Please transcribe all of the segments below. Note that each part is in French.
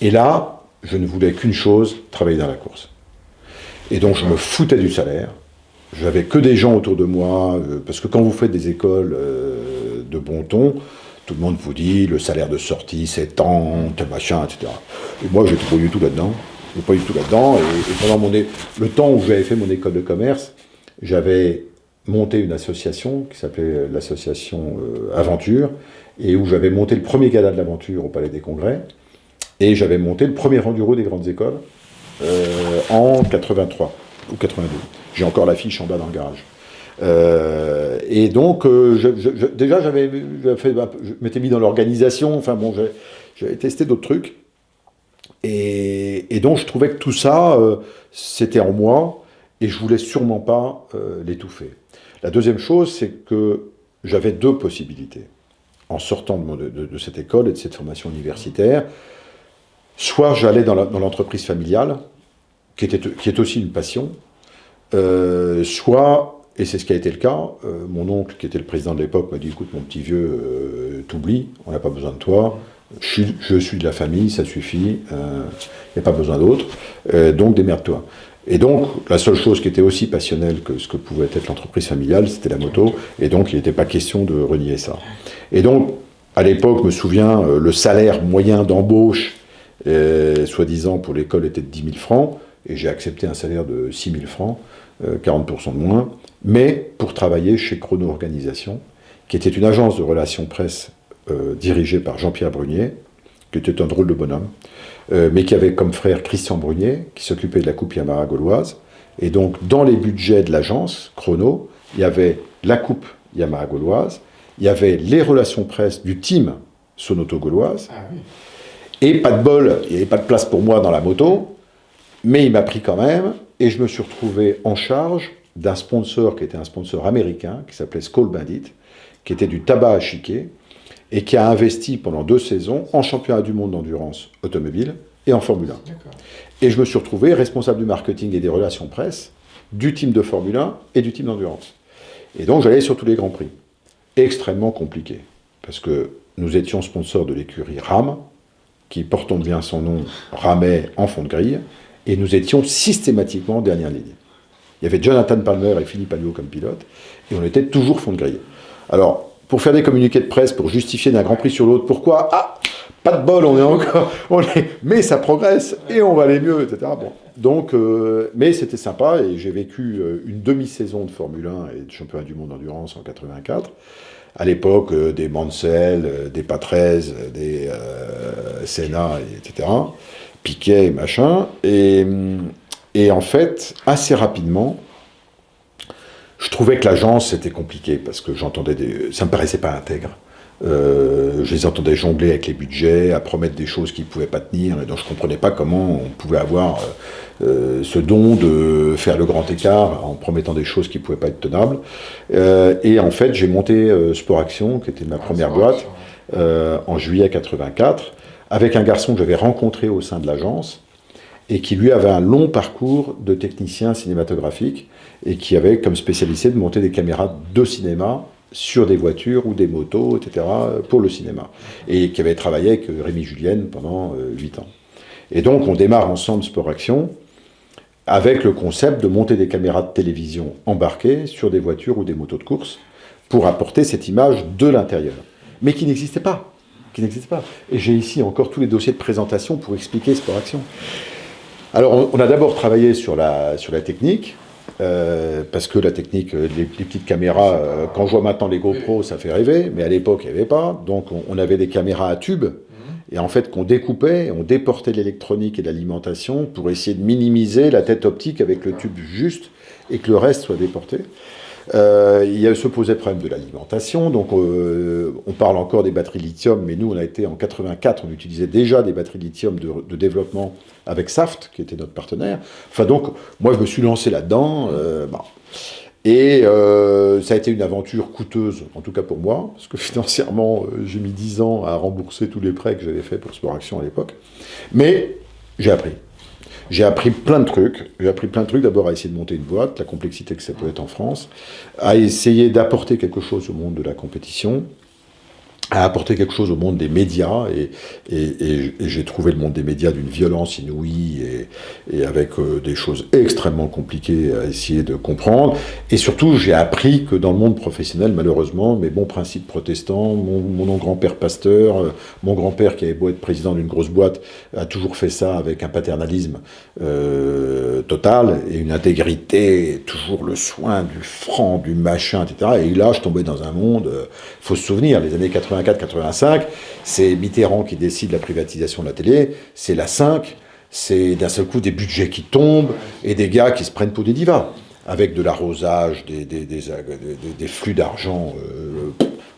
Et là, je ne voulais qu'une chose, travailler dans la course. Et donc je me foutais du salaire. J'avais que des gens autour de moi, parce que quand vous faites des écoles de bon ton, tout le monde vous dit le salaire de sortie c'est tant, machin, etc. Et moi j'étais pas du tout là-dedans. Et pendant le temps où j'avais fait mon école de commerce, j'avais monté une association qui s'appelait l'association Aventure, et où j'avais monté le premier gala de l'aventure au Palais des Congrès, et j'avais monté le premier enduro des grandes écoles en 83 ou 82. J'ai encore l'affiche en bas dans le garage. Et donc, déjà, je m'étais mis dans l'organisation, enfin bon, j'avais testé d'autres trucs. Et donc, je trouvais que tout ça, c'était en moi, et je voulais sûrement pas l'étouffer. La deuxième chose, c'est que j'avais deux possibilités. En sortant de cette école et de cette formation universitaire, soit j'allais dans l'entreprise familiale, qui est aussi une passion, soit, et c'est ce qui a été le cas, mon oncle, qui était le président de l'époque, m'a dit « Écoute, mon petit vieux, t'oublies, on n'a pas besoin de toi, je suis de la famille, ça suffit, il n'y a pas besoin d'autre, donc démerde-toi ». Et donc, la seule chose qui était aussi passionnelle que ce que pouvait être l'entreprise familiale, c'était la moto, et donc il n'était pas question de renier ça. Et donc, à l'époque, je me souviens, le salaire moyen d'embauche, soi-disant pour l'école, était de 10 000 francs, et j'ai accepté un salaire de 6 000 francs, 40% de moins, mais pour travailler chez Chrono Organisation, qui était une agence de relations presse dirigée par Jean-Pierre Brunier, qui était un drôle de bonhomme, mais qui avait comme frère Christian Brunier, qui s'occupait de la Coupe Yamaha gauloise. Et donc, dans les budgets de l'agence Chrono, il y avait la Coupe Yamaha gauloise, il y avait les relations presse du team Sonoto gauloise, et pas de bol, il n'y avait pas de place pour moi dans la moto, mais il m'a pris quand même, et je me suis retrouvé en charge d'un sponsor qui était un sponsor américain, qui s'appelait Skull Bandit, qui était du tabac à chiquer, et qui a investi pendant 2 saisons en championnat du monde d'endurance automobile et en Formule 1. D'accord. Et je me suis retrouvé responsable du marketing et des relations presse du team de Formule 1 et du team d'endurance. Et donc j'allais sur tous les grands prix. Extrêmement compliqué, parce que nous étions sponsors de l'écurie RAM, qui, portant bien son nom, ramait en fond de grille, et nous étions systématiquement en dernière ligne. Il y avait Jonathan Palmer et Philippe Alliot comme pilote, et on était toujours fond de grille. Alors, pour faire des communiqués de presse, pour justifier d'un Grand Prix sur l'autre, pourquoi ? Ah, pas de bol, mais ça progresse, et on va aller mieux, etc. Bon. Donc, mais c'était sympa, et j'ai vécu une demi-saison de Formule 1 et de championnat du monde d'endurance en 84. À l'époque, des Mansell, des Patrese, des Senna, etc. Piquet, machin. Et en fait, assez rapidement, je trouvais que l'agence, c'était compliqué, parce que j'entendais ça me paraissait pas intègre. Je les entendais jongler avec les budgets, à promettre des choses qu'ils ne pouvaient pas tenir, et donc je ne comprenais pas comment on pouvait avoir ce don de faire le grand écart en promettant des choses qui ne pouvaient pas être tenables. Et en fait, j'ai monté Sport Action, qui était ma première boîte, en juillet 84, avec un garçon que j'avais rencontré au sein de l'agence, et qui lui avait un long parcours de technicien cinématographique, et qui avait comme spécialité de monter des caméras de cinéma sur des voitures ou des motos, etc., pour le cinéma. Et qui avait travaillé avec Rémi Julienne pendant 8 ans. Et donc, on démarre ensemble Sport Action, avec le concept de monter des caméras de télévision embarquées sur des voitures ou des motos de course, pour apporter cette image de l'intérieur. Mais qui n'existait pas. Et j'ai ici encore tous les dossiers de présentation pour expliquer Sport Action. Alors, on a d'abord travaillé sur la technique, parce que la technique, les petites caméras, quand je vois maintenant les GoPro, ça fait rêver, mais à l'époque, il n'y avait pas. Donc, on avait des caméras à tubes, et en fait, qu'on découpait, on déportait l'électronique et l'alimentation pour essayer de minimiser la tête optique avec le tube juste, et que le reste soit déporté. Il se posait le problème de l'alimentation, donc on parle encore des batteries lithium, mais nous on a été en 84, on utilisait déjà des batteries lithium de développement avec Saft, qui était notre partenaire. Enfin donc, moi je me suis lancé là-dedans, et ça a été une aventure coûteuse, en tout cas pour moi, parce que financièrement j'ai mis 10 ans à rembourser tous les prêts que j'avais faits pour Sport Action à l'époque, mais j'ai appris. J'ai appris plein de trucs. D'abord à essayer de monter une boîte, la complexité que ça peut être en France, à essayer d'apporter quelque chose au monde de la compétition, a apporté quelque chose au monde des médias, et j'ai trouvé le monde des médias d'une violence inouïe, et avec des choses extrêmement compliquées à essayer de comprendre. Et surtout, j'ai appris que dans le monde professionnel, malheureusement, mes bons principes protestants, mon grand-père pasteur, mon grand-père qui avait beau être président d'une grosse boîte, a toujours fait ça avec un paternalisme total, et une intégrité, toujours le soin du franc, du machin, etc. Et là, je tombais dans un monde, faut se souvenir, les années 84-85, c'est Mitterrand qui décide la privatisation de la télé, c'est la 5, c'est d'un seul coup des budgets qui tombent, et des gars qui se prennent pour des divas, avec de l'arrosage, des flux d'argent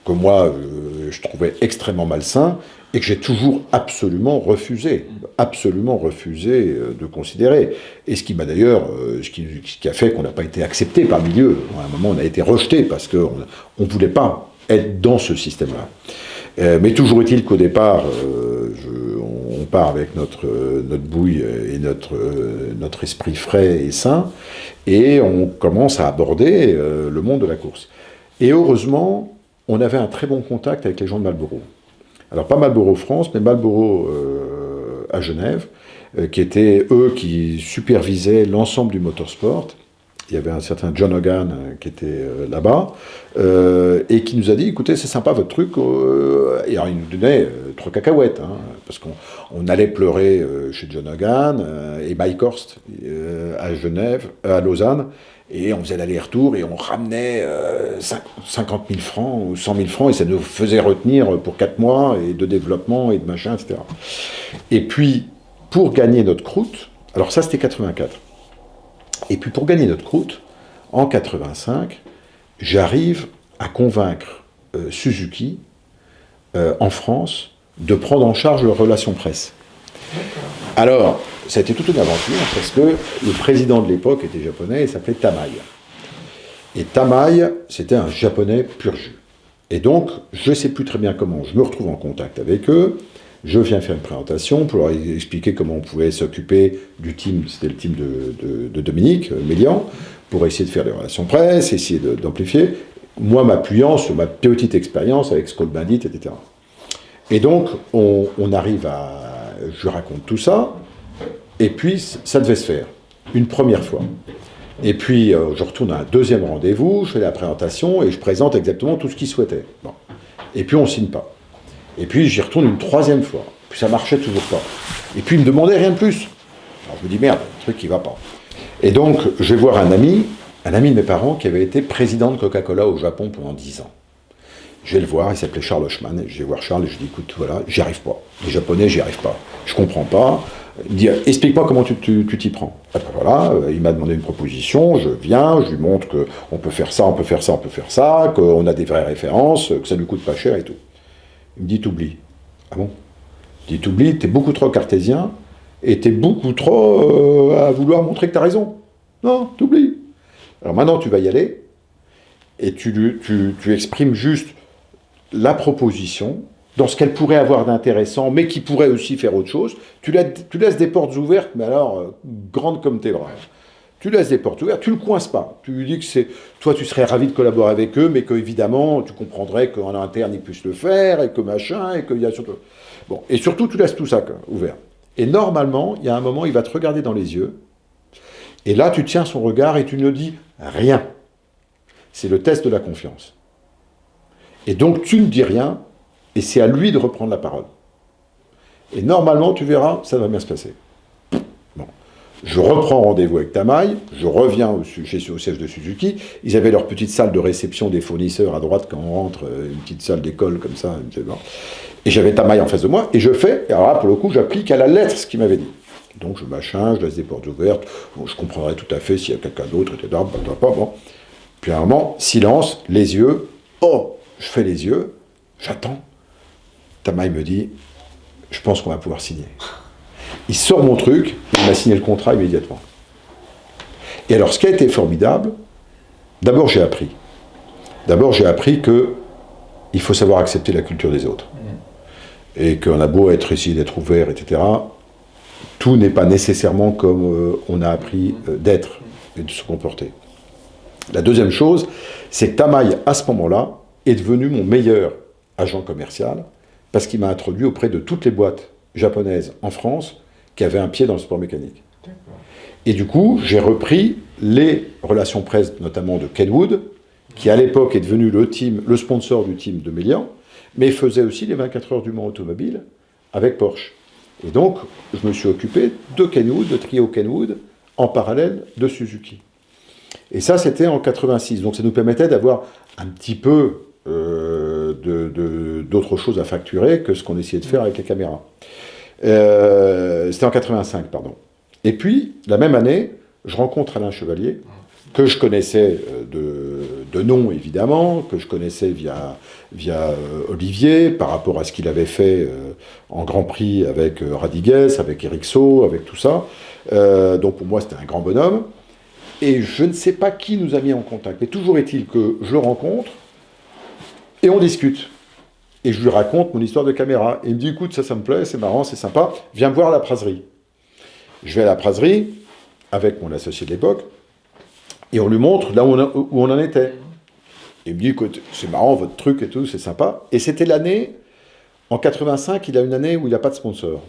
que moi, je trouvais extrêmement malsains, et que j'ai toujours absolument refusé de considérer. Et ce qui m'a d'ailleurs, ce qui a fait qu'on n'a pas été accepté par le milieu. À un moment, on a été rejeté parce qu'on ne voulait pas être dans ce système-là. Mais toujours est-il qu'au départ, on part avec notre bouille et notre esprit frais et sain, et on commence à aborder le monde de la course. Et heureusement, on avait un très bon contact avec les gens de Marlboro. Alors pas Marlboro France, mais Marlboro à Genève, qui étaient eux qui supervisaient l'ensemble du motorsport. Il y avait un certain John Hogan qui était là-bas, et qui nous a dit, écoutez, c'est sympa votre truc, et alors il nous donnait 3 cacahuètes, hein, parce qu'on allait pleurer chez John Hogan et Mike Horst à Genève, à Lausanne, et on faisait l'aller-retour, et on ramenait 50 000 francs ou 100 000 francs, et ça nous faisait retenir pour 4 mois, et de développement, et de machin, etc. Et puis, pour gagner notre croûte, alors ça c'était 84, et puis pour gagner notre croûte, en 85, j'arrive à convaincre Suzuki, en France, de prendre en charge leurs relations presse. Alors, ça a été toute une aventure, parce que le président de l'époque était japonais, et s'appelait Tamaï. Et Tamaï, c'était un japonais pur jus. Et donc, je ne sais plus très bien comment, je me retrouve en contact avec eux, je viens faire une présentation pour leur expliquer comment on pouvait s'occuper du team, c'était le team de Dominique Mélian, pour essayer de faire des relations presse, essayer d'amplifier, moi m'appuyant sur ma petite expérience avec Skull Bandit, etc. Et donc, on arrive à... Je raconte tout ça, et puis ça devait se faire, une première fois. Et puis, je retourne à un deuxième rendez-vous, je fais la présentation, et je présente exactement tout ce qu'ils souhaitaient. Bon. Et puis, on ne signe pas. Et puis, j'y retourne une troisième fois. Puis, ça marchait toujours pas. Et puis, il me demandait rien de plus. Alors, je me dis, merde, le truc qui va pas. Et donc, je vais voir un ami de mes parents qui avait été président de Coca-Cola au Japon pendant 10 ans. Je vais le voir, il s'appelait Charles Hochman, et je vais voir Charles et je dis, écoute, voilà, j'y arrive pas. Les Japonais, j'y arrive pas. Je comprends pas. Il me dit, explique-moi comment tu t'y prends. Et ben voilà, il m'a demandé une proposition, je viens, je lui montre qu'on peut faire ça, on peut faire ça, on peut faire ça, qu'on a des vraies références, que ça lui coûte pas cher et tout. Il me dit, t'oublies. Ah bon? Il dit, t'oublies, t'es beaucoup trop cartésien, et t'es beaucoup trop à vouloir montrer que t'as raison. Non, t'oublies. Alors maintenant, tu vas y aller, et tu exprimes juste la proposition, dans ce qu'elle pourrait avoir d'intéressant, mais qui pourrait aussi faire autre chose. Tu laisses des portes ouvertes, mais alors, grandes comme tes bras. Tu laisses des portes ouvertes, tu le coinces pas. Tu lui dis que toi, tu serais ravi de collaborer avec eux, mais qu'évidemment, tu comprendrais qu'en interne, ils puissent le faire, et que machin, et qu'il y a surtout... Bon, et surtout, tu laisses tout ça ouvert. Et normalement, il y a un moment, il va te regarder dans les yeux, et là, tu tiens son regard et tu ne dis rien. C'est le test de la confiance. Et donc, tu ne dis rien, et c'est à lui de reprendre la parole. Et normalement, tu verras, ça va bien se passer. Bon. Je reprends rendez-vous avec Tamaï, je reviens au siège de Suzuki. Ils avaient leur petite salle de réception des fournisseurs à droite quand on rentre, une petite salle d'école comme ça. Et j'avais Tamaï en face de moi, et je fais, et alors là, pour le coup, j'applique à la lettre ce qu'il m'avait dit. Donc, je laisse des portes ouvertes, bon, je comprendrai tout à fait s'il y a quelqu'un d'autre, etc. Bon. Puis à un moment, silence, les yeux. Oh, je fais les yeux, j'attends. Tamaï me dit, je pense qu'on va pouvoir signer. Il sort mon truc, il m'a signé le contrat immédiatement. Et alors, ce qui a été formidable, d'abord j'ai appris qu'il faut savoir accepter la culture des autres. Et qu'on a beau essayer d'être ouvert, etc., tout n'est pas nécessairement comme on a appris d'être et de se comporter. La deuxième chose, c'est que Tamaï, à ce moment-là, est devenu mon meilleur agent commercial, parce qu'il m'a introduit auprès de toutes les boîtes japonaises en France qui avaient un pied dans le sport mécanique. Et du coup, j'ai repris les relations presse, notamment de Kenwood, qui à l'époque est devenu le sponsor du team de Mélian, mais faisait aussi les 24 heures du Mans automobile avec Porsche. Et donc, je me suis occupé de Kenwood, de trio Kenwood, en parallèle de Suzuki. Et ça, c'était en 86. Donc, ça nous permettait d'avoir un petit peu d'autres choses à facturer que ce qu'on essayait de faire avec les caméras. C'était en 85, pardon. Et puis, la même année, je rencontre Alain Chevalier, que je connaissais de nom, évidemment, que je connaissais via Olivier, par rapport à ce qu'il avait fait en Grand Prix avec Radigues, avec Ericsson, avec tout ça. Donc pour moi, c'était un grand bonhomme. Et je ne sais pas qui nous a mis en contact, mais toujours est-il que je le rencontre, et on discute. Et je lui raconte mon histoire de caméra. Et il me dit, écoute, ça me plaît, c'est marrant, c'est sympa, viens me voir à la Praserie. Je vais à la Praserie, avec mon associé de l'époque, et on lui montre là où on en était. Il me dit, écoute, c'est marrant, votre truc et tout, c'est sympa. Et c'était l'année, en 85, il a une année où il n'a pas de sponsor.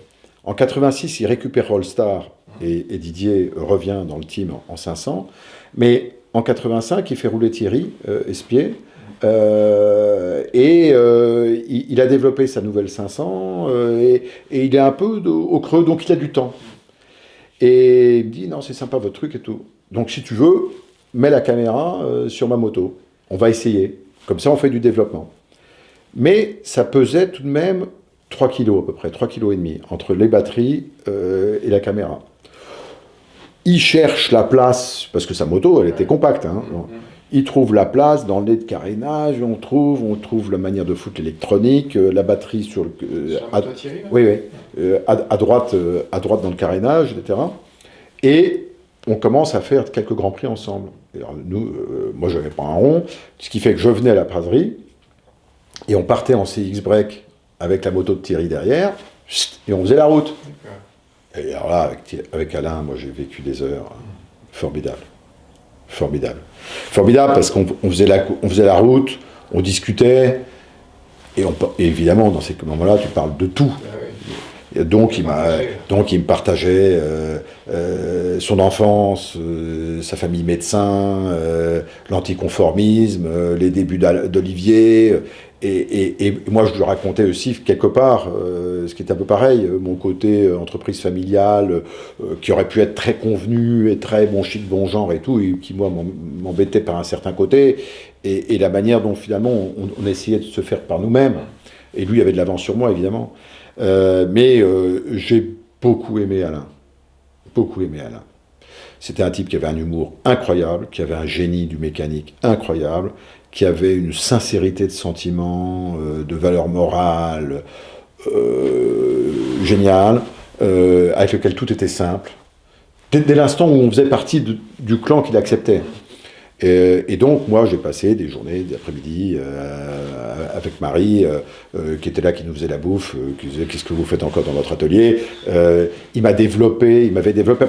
En 86, il récupère All-Star, et Didier revient dans le team en 500. Mais en 85, il fait rouler Thierry Espier, il a développé sa nouvelle 500, et il est un peu au creux, donc il a du temps. Et il me dit, non, c'est sympa votre truc et tout. Donc si tu veux, mets la caméra sur ma moto. On va essayer. Comme ça, on fait du développement. Mais ça pesait tout de même 3 kilos à peu près, 3,5 kg, entre les batteries et la caméra. Il cherche la place, parce que sa moto, elle était compacte. Hein. Il trouve la place dans le nez de carénage, on trouve la manière de foutre l'électronique, la batterie sur le... à droite dans le carénage, etc. Et on commence à faire quelques grands prix ensemble. Alors, nous, moi, je n'avais pas un rond, ce qui fait que je venais à la Praserie, et on partait en CX Break avec la moto de Thierry derrière, et on faisait la route. Et alors là, avec Alain, moi, j'ai vécu des heures formidables. Formidable parce qu'on faisait la route, on discutait, et évidemment, dans ces moments-là, tu parles de tout. Et donc, il me partageait son enfance, sa famille médecin, l'anticonformisme, les débuts d'Olivier. Et moi, je lui racontais aussi, quelque part, ce qui est un peu pareil, mon côté entreprise familiale, qui aurait pu être très convenu et très bon chic, bon genre et tout, et qui, moi, m'embêtait par un certain côté, et la manière dont, finalement, on essayait de se faire par nous-mêmes. Et lui avait de l'avance sur moi, évidemment. Mais j'ai beaucoup aimé Alain. Beaucoup aimé Alain. C'était un type qui avait un humour incroyable, qui avait un génie du mécanique incroyable, qui avait une sincérité de sentiments, de valeurs morales géniales, avec lequel tout était simple. Dès l'instant où on faisait partie du clan qu'il acceptait. Et donc, moi, j'ai passé des journées, des après-midi avec Marie, qui était là, qui nous faisait la bouffe, qui disait « Qu'est-ce que vous faites encore dans votre atelier ?» Il m'avait développé,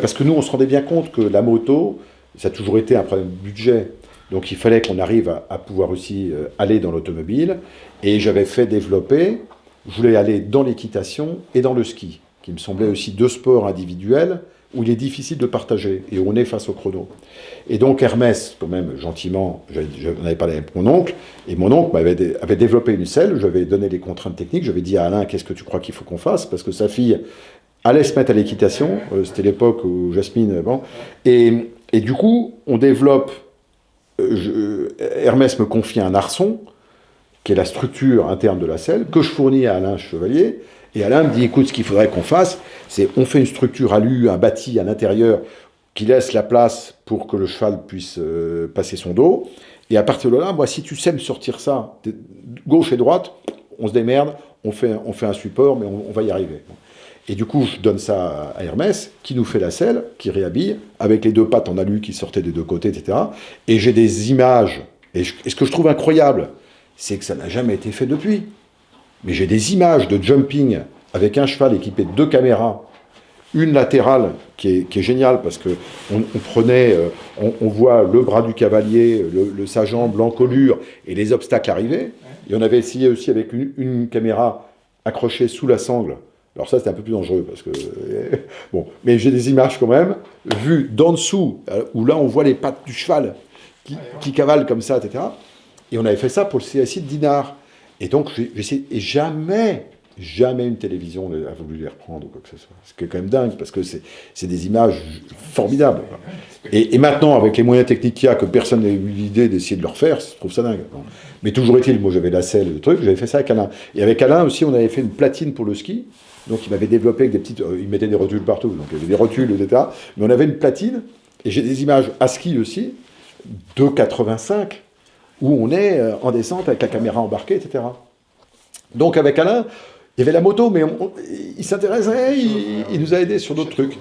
parce que nous, on se rendait bien compte que la moto, ça a toujours été un problème de budget. Donc, il fallait qu'on arrive à pouvoir aussi aller dans l'automobile. Et j'avais fait développer, je voulais aller dans l'équitation et dans le ski, qui me semblaient aussi deux sports individuels où il est difficile de partager et où on est face au chrono. Et donc Hermès, quand même, gentiment, j'en avais parlé avec mon oncle, et mon oncle avait développé une selle, je lui avais donné les contraintes techniques, je lui avais dit à Alain, qu'est-ce que tu crois qu'il faut qu'on fasse, parce que sa fille allait se mettre à l'équitation, c'était l'époque où Jasmine... Bon, et du coup, on développe... Hermès me confie un arçon, qui est la structure interne de la selle, que je fournis à Alain Chevalier, et Alain me dit, écoute, ce qu'il faudrait qu'on fasse, c'est on fait une structure alu, un bâti à l'intérieur qui laisse la place pour que le cheval puisse passer son dos. Et à partir de là, moi, si tu sais me sortir ça, gauche et droite, on se démerde, on fait un support, mais on va y arriver. Et du coup, je donne ça à Hermès, qui nous fait la selle, qui réhabille, avec les deux pattes en alu qui sortaient des deux côtés, etc. Et j'ai des images. Et ce que je trouve incroyable, c'est que ça n'a jamais été fait depuis. Mais j'ai des images de jumping avec un cheval équipé de 2 caméras Une latérale qui est géniale parce que on prenait, on voit le bras du cavalier, sa jambe, l'encolure et les obstacles arriver. Et on avait essayé aussi avec une caméra accrochée sous la sangle. Alors ça, c'était un peu plus dangereux parce que bon, mais j'ai des images quand même vues d'en dessous où là on voit les pattes du cheval qui cavale comme ça, etc. Et on avait fait ça pour le CSI de Dinard. Et donc j'ai essayé, et jamais une télévision n'a voulu les reprendre ou quoi que ce soit. Ce qui est quand même dingue, parce que c'est des images formidables. Et maintenant, avec les moyens techniques qu'il y a, que personne n'a eu l'idée d'essayer de le refaire, je trouve ça dingue. Mais toujours est-il, moi j'avais la selle, le truc, j'avais fait ça avec Alain. Et avec Alain aussi, on avait fait une platine pour le ski. Donc il m'avait développé avec des petites... il mettait des rotules partout, donc il y avait des rotules, etc. Mais on avait une platine, et j'ai des images à ski aussi, de 85, où on est en descente avec la caméra embarquée, etc. Donc avec Alain, il y avait la moto, mais il s'intéressait, il nous a aidés sur d'autres trucs.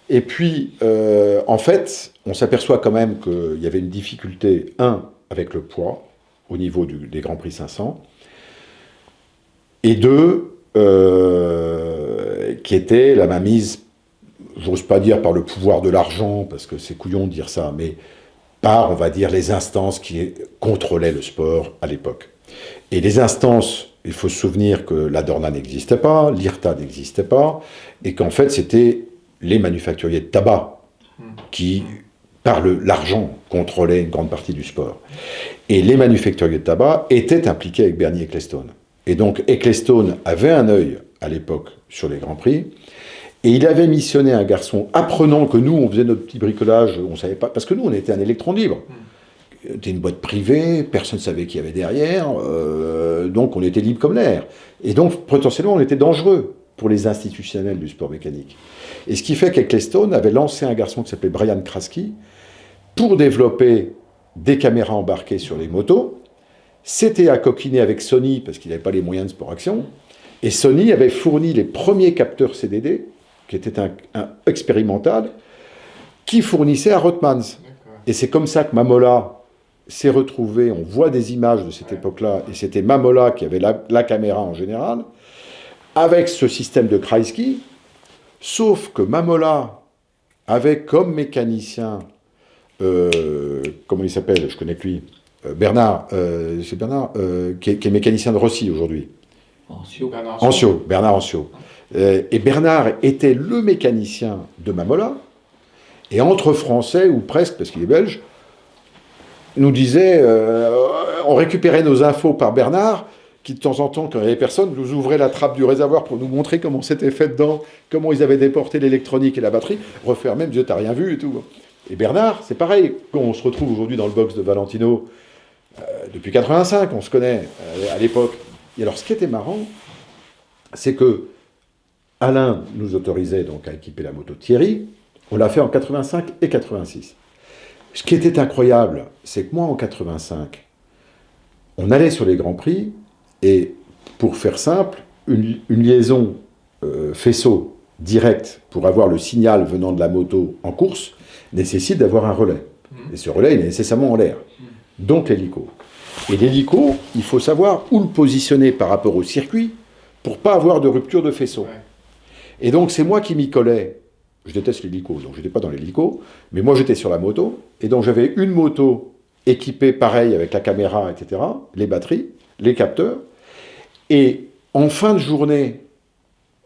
Et puis, en fait, on s'aperçoit quand même qu'il y avait une difficulté, avec le poids, au niveau des Grands Prix 500, et deux, qui était la mainmise, j'ose pas dire par le pouvoir de l'argent, parce que c'est couillon de dire ça, mais par, on va dire, les instances qui contrôlaient le sport à l'époque. Et les instances, il faut se souvenir que la Dorna n'existait pas, l'IRTA n'existait pas, et qu'en fait, c'était les manufacturiers de tabac qui, par l'argent, contrôlaient une grande partie du sport. Et les manufacturiers de tabac étaient impliqués avec Bernie Ecclestone. Et donc, Ecclestone avait un œil, à l'époque, sur les Grands Prix, et il avait missionné un garçon, apprenant que nous, on faisait notre petit bricolage, on savait pas, parce que nous, on était un électron libre. C'était une boîte privée, personne ne savait qui y avait derrière, donc on était libre comme l'air. Et donc, potentiellement, on était dangereux pour les institutionnels du sport mécanique. Et ce qui fait qu'Ecclestone avait lancé un garçon qui s'appelait Brian Kraski pour développer des caméras embarquées sur les motos. C'était à coquiner avec Sony, parce qu'il n'avait pas les moyens de sport action, et Sony avait fourni les premiers capteurs CDD, qui étaient un expérimental, qui fournissait à Rothmans. Et c'est comme ça que Mamola s'est retrouvé, on voit des images de cette époque-là, et c'était Mamola qui avait la caméra en général, avec ce système de Kreisky, sauf que Mamola avait comme mécanicien, comment il s'appelle, je connais que lui, Bernard, c'est Bernard, qui est mécanicien de Rossi aujourd'hui. Bernard Ancio. Et Bernard était le mécanicien de Mamola, et entre Français, ou presque, parce qu'il est belge, nous disait, on récupérait nos infos par Bernard, qui de temps en temps, quand il n'y avait personne, nous ouvrait la trappe du réservoir pour nous montrer comment c'était fait dedans, comment ils avaient déporté l'électronique et la batterie, refermé, me disait, t'as rien vu et tout. Et Bernard, c'est pareil, quand on se retrouve aujourd'hui dans le box de Valentino, depuis 85, on se connaît, à l'époque. Et alors, ce qui était marrant, c'est que Alain nous autorisait donc à équiper la moto de Thierry. On l'a fait en 85 et 86. Ce qui était incroyable, c'est que moi, en 85, on allait sur les Grands Prix, et pour faire simple, une liaison faisceau direct pour avoir le signal venant de la moto en course nécessite d'avoir un relais. Et ce relais, il est nécessairement en l'air. Donc l'hélico. Et l'hélico, il faut savoir où le positionner par rapport au circuit pour pas avoir de rupture de faisceau. Et donc c'est moi qui m'y collais. Je déteste l'hélico, donc je n'étais pas dans l'hélico, mais moi j'étais sur la moto, et donc j'avais une moto équipée pareil avec la caméra, etc., les batteries, les capteurs, et en fin de journée,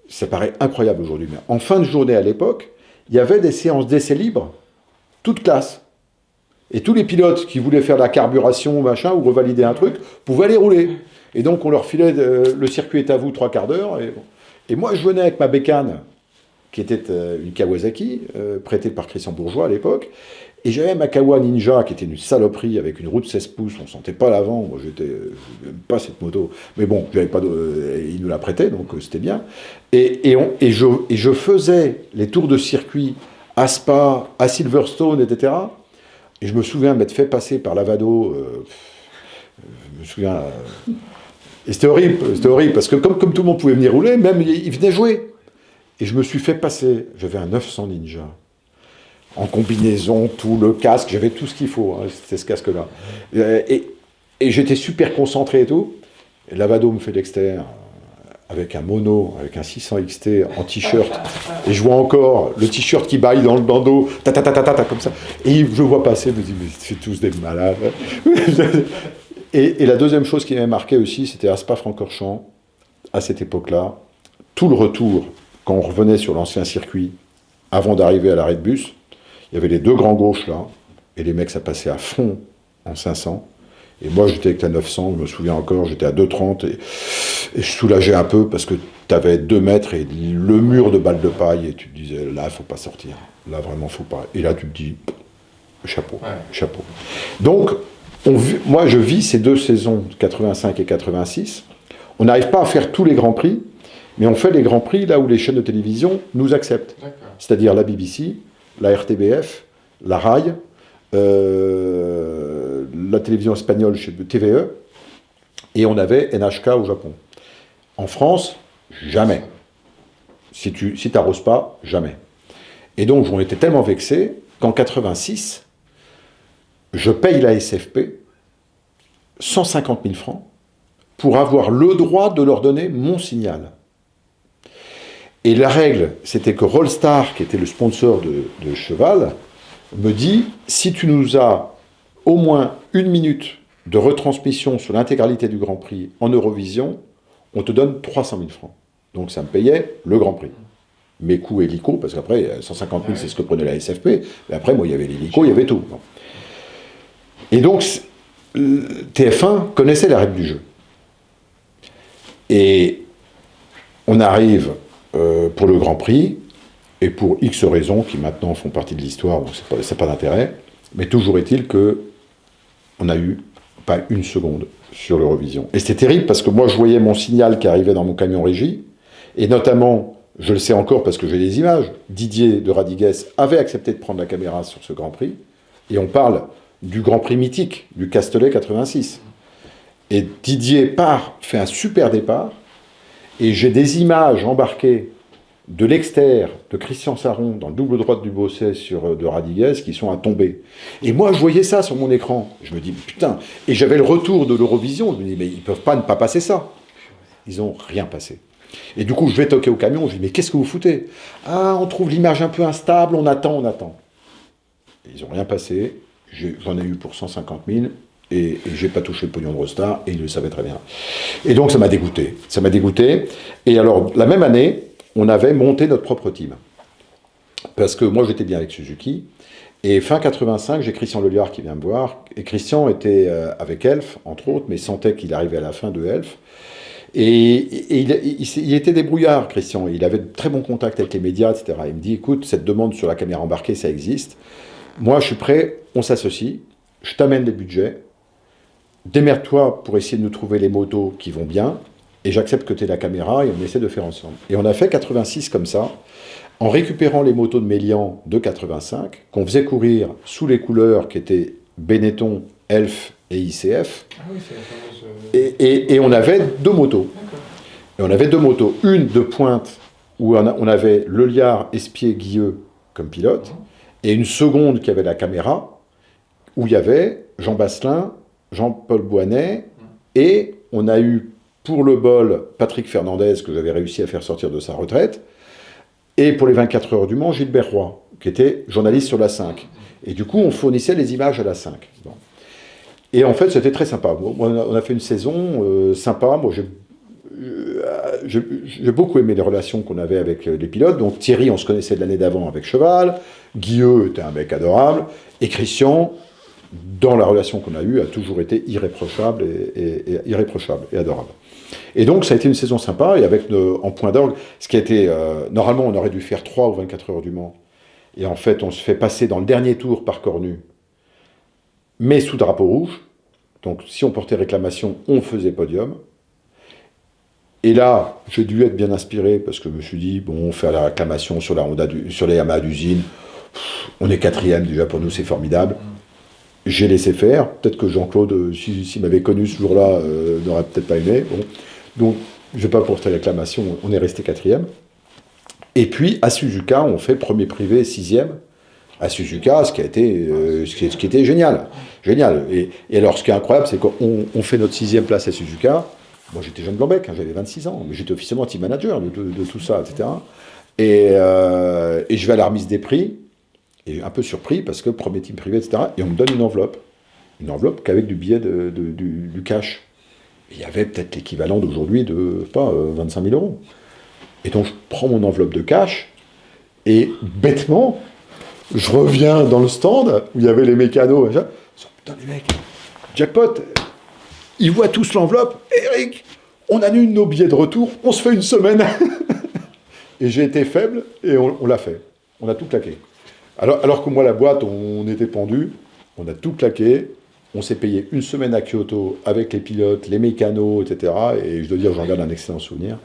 ça paraît incroyable aujourd'hui, mais en fin de journée à l'époque, il y avait des séances d'essais libres, toute classe. Et tous les pilotes qui voulaient faire de la carburation, machin, ou revalider un truc, pouvaient aller rouler. Et donc on leur filait, le circuit est à vous, 3/4 d'heure, et moi je venais avec ma bécane, qui était une Kawasaki, prêtée par Christian Bourgeois à l'époque, et j'avais ma Kawa Ninja, qui était une saloperie, avec une roue de 16 pouces, on ne sentait pas l'avant, moi je n'aime pas cette moto, mais bon, il nous la prêtait, donc c'était bien, et je faisais les tours de circuit à Spa, à Silverstone, etc., et je me souviens m'être fait passer par Lavado, je me souviens, et c'était horrible, parce que comme tout le monde pouvait venir rouler, même il venait jouer. Et je me suis fait passer, j'avais un 900 Ninja, en combinaison, tout le casque, j'avais tout ce qu'il faut, hein, c'était ce casque-là. Et j'étais super concentré et tout. Et Lavado me fait l'extérieur, avec un mono, avec un 600 XT en t-shirt, et je vois encore le t-shirt qui baille dans le dos, comme ça, et je vois passer, je me dis, mais c'est tous des malades. Et la deuxième chose qui m'avait marqué aussi, c'était à Spa-Francorchamps, à cette époque-là, tout le retour, quand on revenait sur l'ancien circuit, avant d'arriver à l'arrêt de bus, il y avait les deux grands gauches là, et les mecs ça passait à fond en 500, et moi j'étais avec la 900, je me souviens encore, j'étais à 2,30, et je soulageais un peu parce que tu avais 2 mètres et le mur de balles de paille, et tu te disais, là il faut pas sortir, là vraiment faut pas, et là tu te dis, chapeau, chapeau. Donc, moi je vis ces 2 saisons, 85 et 86, on n'arrive pas à faire tous les grands prix, mais on fait les grands prix là où les chaînes de télévision nous acceptent, c'est-à-dire la BBC, la RTBF, la RAI, la télévision espagnole chez TVE, et on avait NHK au Japon. En France, jamais. Si tu n'arroses pas, jamais. Et donc, on était tellement vexés qu'en 86, je paye la SFP 150 000 francs pour avoir le droit de leur donner mon signal. Et la règle, c'était que Rollstar, qui était le sponsor de Cheval, me dit, si tu nous as au moins 1 minute de retransmission sur l'intégralité du Grand Prix en Eurovision, on te donne 300 000 francs. Donc ça me payait le Grand Prix. Mes coûts hélico, parce qu'après, 150 000, c'est ce que prenait la SFP, mais après, moi, il y avait l'hélico, il y avait tout. Et donc, TF1 connaissait la règle du jeu. Et on arrive pour le Grand Prix, et pour X raisons qui maintenant font partie de l'histoire, donc c'est pas d'intérêt, mais toujours est-il qu'on n'a eu pas 1 seconde sur l'Eurovision. Et c'était terrible parce que moi je voyais mon signal qui arrivait dans mon camion régie, et notamment, je le sais encore parce que j'ai les images, Didier de Radigues avait accepté de prendre la caméra sur ce Grand Prix, et on parle du Grand Prix mythique, du Castellet 86. Et Didier fait un super départ, et j'ai des images embarquées de l'extérieur de Christian Saron dans le double droite du Bosset de Radigues qui sont à tomber. Et moi, je voyais ça sur mon écran. Je me dis, putain. Et j'avais le retour de l'Eurovision. Je me dis, mais ils peuvent pas ne pas passer ça. Ils ont rien passé. Et du coup, je vais toquer au camion. Je dis, mais qu'est-ce que vous foutez? Ah, on trouve l'image un peu instable. On attend. Et ils ont rien passé. J'en ai eu pour 150 000. Et j'ai pas touché le pognon de Rollstar. Et ils le savaient très bien. Et donc, ça m'a dégoûté. Ça m'a dégoûté. Et alors, la même année, on avait monté notre propre team. Parce que moi, j'étais bien avec Suzuki. Et fin 85, j'ai Christian Leliard qui vient me voir. Et Christian était avec Elf, entre autres, mais sentait qu'il arrivait à la fin de Elf. Et il était débrouillard, Christian. Il avait de très bons contacts avec les médias, etc. Il me dit, écoute, cette demande sur la caméra embarquée, ça existe. Moi, je suis prêt, on s'associe. Je t'amène les budgets. Démerde-toi pour essayer de nous trouver les motos qui vont bien. Et j'accepte que tu aies la caméra et on essaie de faire ensemble. Et on a fait 86 comme ça, en récupérant les motos de Mélian de 85, qu'on faisait courir sous les couleurs qui étaient Benetton, Elf et ICF. Ah oui, c'est la fameuse... et on avait 2 motos. Et on avait 2 motos. Une de pointe, où on avait Leliard, Espier, Guilleux comme pilote, et une seconde qui avait la caméra, où il y avait Jean Basselin, Jean-Paul Boinet, et on a eu pour le bol, Patrick Fernandez, que j'avais réussi à faire sortir de sa retraite, et pour les 24 heures du Mans, Gilbert Roy, qui était journaliste sur la 5. Et du coup, on fournissait les images à la 5. Bon. Et en fait, c'était très sympa. On a fait une saison sympa. Moi, j'ai beaucoup aimé les relations qu'on avait avec les pilotes. Donc Thierry, on se connaissait de l'année d'avant avec Cheval. Guilleux était un mec adorable. Et Christian, dans la relation qu'on a eue, a toujours été irréprochable et adorable. Et donc, ça a été une saison sympa, et avec en point d'orgue, ce qui a été... normalement, on aurait dû faire 3 ou 24 heures du Mans. Et en fait, on se fait passer dans le dernier tour par Cornu, mais sous drapeau rouge. Donc, si on portait réclamation, on faisait podium. Et là, j'ai dû être bien inspiré, parce que je me suis dit, bon, on fait la réclamation sur les Yamaha d'usine. On est 4e, déjà pour nous, c'est formidable. J'ai laissé faire. Peut-être que Jean-Claude, s'il m'avait connu ce jour-là, n'aurait peut-être pas aimé. Bon. Donc, je ne vais pas porter réclamation, on est resté 4e. Et puis, à Suzuka, on fait premier privé 6e. À Suzuka, ce qui était génial. Génial. Et alors, ce qui est incroyable, c'est qu'on fait notre 6e place à Suzuka. Moi, j'étais jeune blanc-bec, hein, j'avais 26 ans, mais j'étais officiellement team manager de tout ça, etc. Et je vais à la remise des prix, et un peu surpris, parce que premier team privé, etc. Et on me donne une enveloppe qu'avec du billet du cash. Et il y avait peut-être l'équivalent d'aujourd'hui de, pas, 25 000 euros. Et donc, je prends mon enveloppe de cash, et bêtement, je reviens dans le stand, où il y avait les mécanos, et putain, les mecs, jackpot, ils voient tous l'enveloppe, Eric, on annule nos billets de retour, on se fait une semaine. Et j'ai été faible, et on l'a fait. On a tout claqué. Alors que moi, la boîte, on était pendu, on a tout claqué, on s'est payé une semaine à Kyoto avec les pilotes, les mécanos, etc. Et je dois dire, j'en garde un excellent souvenir.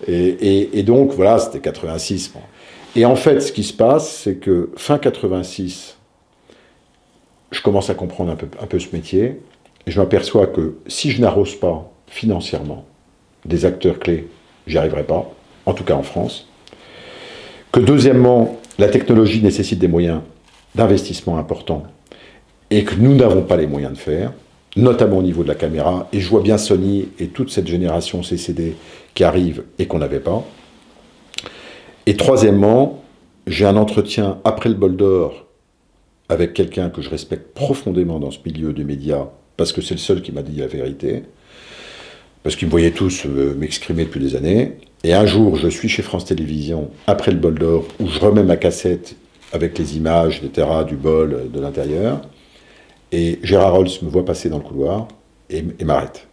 Et donc, voilà, c'était 86. Bon. Et en fait, ce qui se passe, c'est que fin 86, je commence à comprendre un peu ce métier, et je m'aperçois que si je n'arrose pas financièrement des acteurs clés, j'y arriverai pas, en tout cas en France. Que deuxièmement, la technologie nécessite des moyens d'investissement importants, et que nous n'avons pas les moyens de faire, notamment au niveau de la caméra, et je vois bien Sony et toute cette génération CCD qui arrive et qu'on n'avait pas. Et troisièmement, j'ai un entretien après le bol d'or avec quelqu'un que je respecte profondément dans ce milieu des médias, parce que c'est le seul qui m'a dit la vérité, parce qu'ils me voyaient tous m'exprimer depuis des années. Et un jour, je suis chez France Télévisions, après le bol d'or, où je remets ma cassette avec les images, etc., du bol, de l'intérieur, et Gérard Rolls me voit passer dans le couloir, et m'arrête.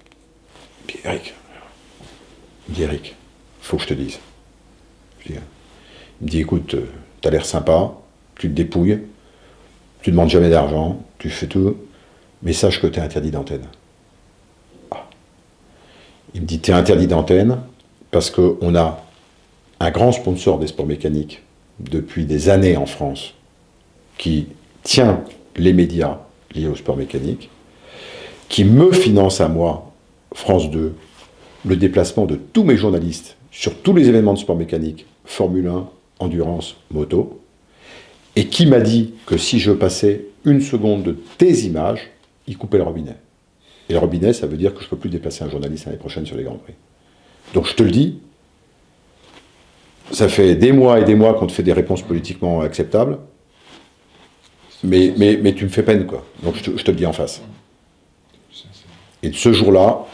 Puis Eric, il me dit, Eric, faut que je te dise. Il me dit, écoute, t'as l'air sympa, tu te dépouilles, tu demandes jamais d'argent, tu fais tout, mais sache que t'es interdit d'antenne. Ah. Il me dit, t'es interdit d'antenne parce qu'on a un grand sponsor des sports mécaniques depuis des années en France qui tient les médias liés au sport mécanique, qui me finance à moi, France 2, le déplacement de tous mes journalistes sur tous les événements de sport mécanique, Formule 1, endurance, moto, et qui m'a dit que si je passais une seconde de tes images, il coupait le robinet. Et le robinet, ça veut dire que je ne peux plus déplacer un journaliste l'année prochaine sur les Grands Prix. Donc je te le dis, ça fait des mois et des mois qu'on te fait des réponses politiquement acceptables, mais tu me fais peine, quoi. Donc je te le dis en face. Et de ce jour-là,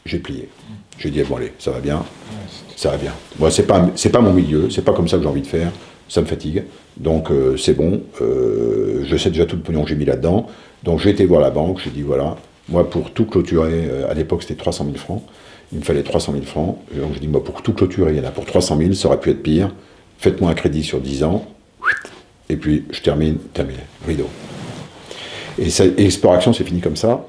j'ai plié. J'ai dit, bon allez, ça va bien, ça va bien. Moi, c'est pas mon milieu, c'est pas comme ça que j'ai envie de faire, ça me fatigue. Donc c'est bon, je sais déjà tout le pognon que j'ai mis là-dedans. Donc j'ai été voir la banque, j'ai dit voilà, moi pour tout clôturer, à l'époque c'était 300 000 francs, il me fallait 300 000 francs. Et donc j'ai dit moi pour tout clôturer, il y en a pour 300 000, ça aurait pu être pire. Faites-moi un crédit sur 10 ans, et puis je terminé, rideau. Et Sport Action c'est fini comme ça.